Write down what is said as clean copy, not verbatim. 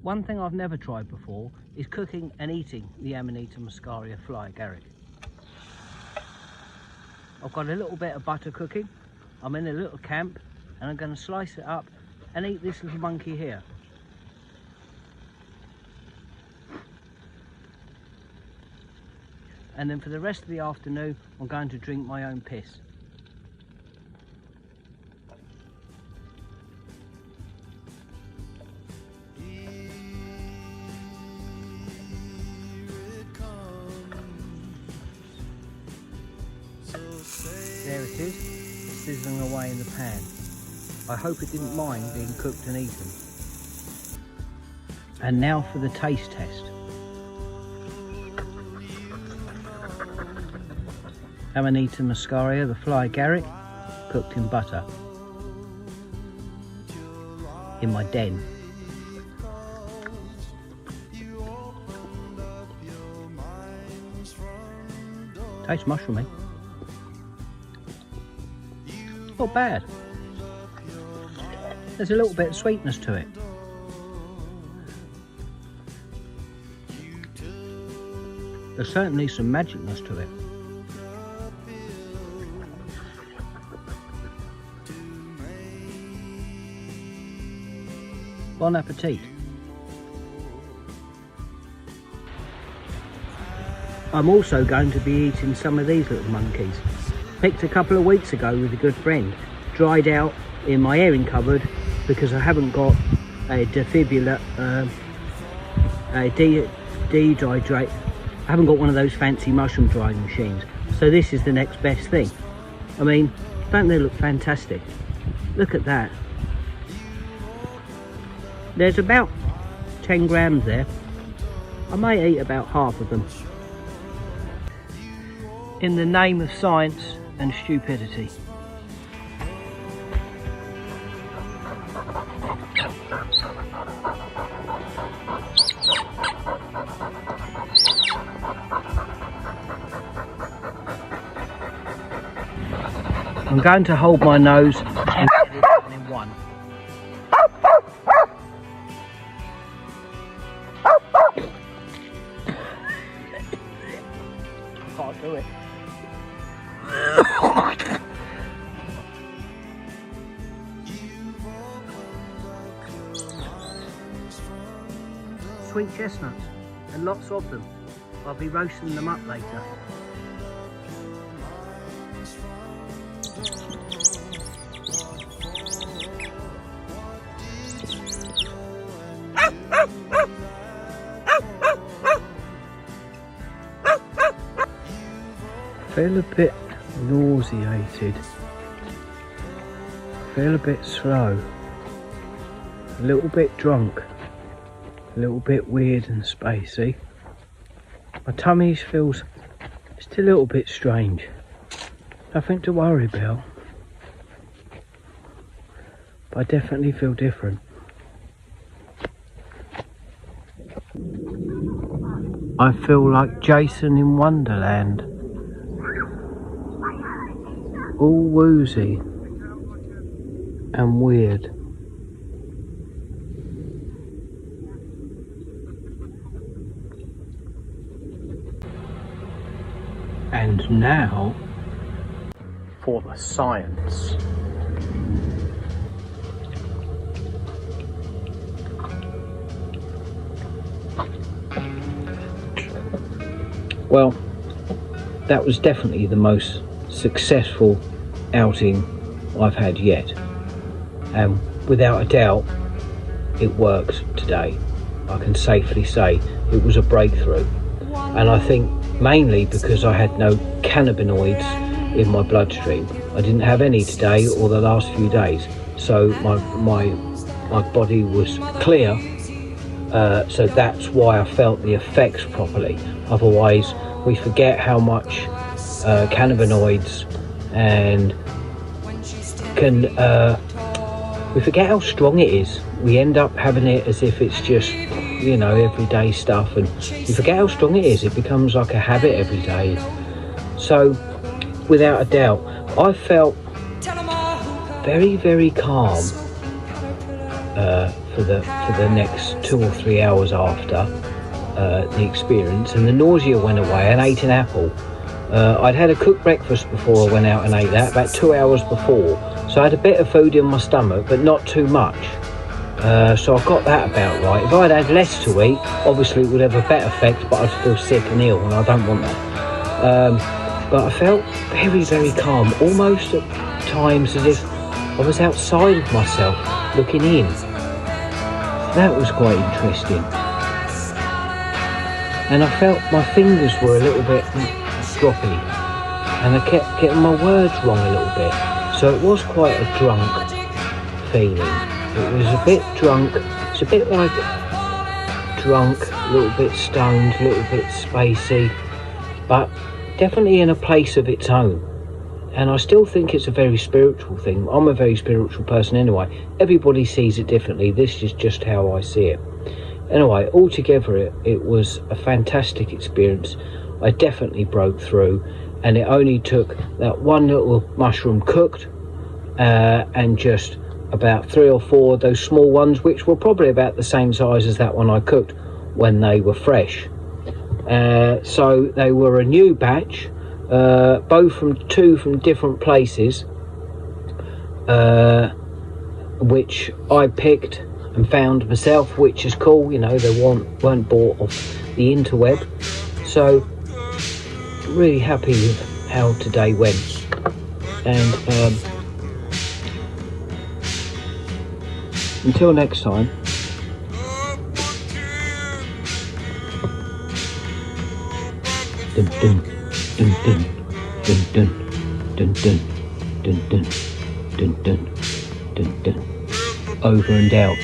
One thing I've never tried before is cooking and eating the Amanita muscaria fly agaric. I've got a little bit of butter cooking. I'm in a little camp and I'm going to slice it up and eat this little monkey here. And then for the rest of the afternoon, I'm going to drink my own piss. There it is, sizzling away in the pan. I hope it didn't mind being cooked and eaten. And now for the taste test. Amanita muscaria, the fly agaric, cooked in butter. In my den. Tastes mushroomy. Not bad. There's a little bit of sweetness to it. There's certainly some magicness to it. Bon appetit. I'm also going to be eating some of these little monkeys. Picked a couple of weeks ago with a good friend. Dried out in my airing cupboard because I haven't got a defibrillator, dehydrate. I haven't got one of those fancy mushroom drying machines. So this is the next best thing. I mean, don't they look fantastic? Look at that. There's about 10 grams there. I may eat about half of them. In the name of science and stupidity. I'm going to hold my nose and get it done in one. Can't do it. Sweet chestnuts, and lots of them. I'll be roasting them up later. I feel a bit nauseated, I feel a bit slow, a little bit drunk, a little bit weird and spacey. My tummy feels just a little bit strange. Nothing to worry about, but I definitely feel different. I feel like Jason in Wonderland. All woozy and weird. And now for the science. Well, that was definitely the most successful outing I've had yet, and without a doubt it worked today. I can safely say it was a breakthrough, and I think mainly because I had no cannabinoids in my bloodstream. I didn't have any today or the last few days, so my body was clear, so that's why I felt the effects properly. Otherwise we forget how much cannabinoids and we forget how strong it is. We end up having it as if it's just, you know, everyday stuff, and we forget how strong it is. It becomes like a habit every day. So without a doubt I felt very, very calm for the next 2 or 3 hours after the experience, and the nausea went away, and ate an apple. I'd had a cooked breakfast before I went out and ate that, about 2 hours before, so I had a bit of food in my stomach, but not too much. So I've got that about right. If I'd had less to eat, obviously it would have a better effect, but I'd feel sick and ill, and I don't want that. But I felt very, very calm, almost at times as if I was outside of myself, looking in. That was quite interesting. And I felt my fingers were a little bit droppy, and I kept getting my words wrong a little bit. So it was quite a drunk feeling. It was a bit drunk. It's a bit like drunk, a little bit stoned, a little bit spacey, but definitely in a place of its own. And I still think it's a very spiritual thing. I'm a very spiritual person anyway. Everybody sees it differently. This is just how I see it. Anyway, altogether it was a fantastic experience. I definitely broke through, and it only took that one little mushroom cooked and just about 3 or 4 of those small ones, which were probably about the same size as that one I cooked when they were fresh. So they were a new batch, both from different places, which I picked and found myself, which is cool. You know, they weren't bought off the interweb. So really happy with how today went, and until next time, dun dun dun dun dun dun dun dun dun dun dun dun dun dun, over and out.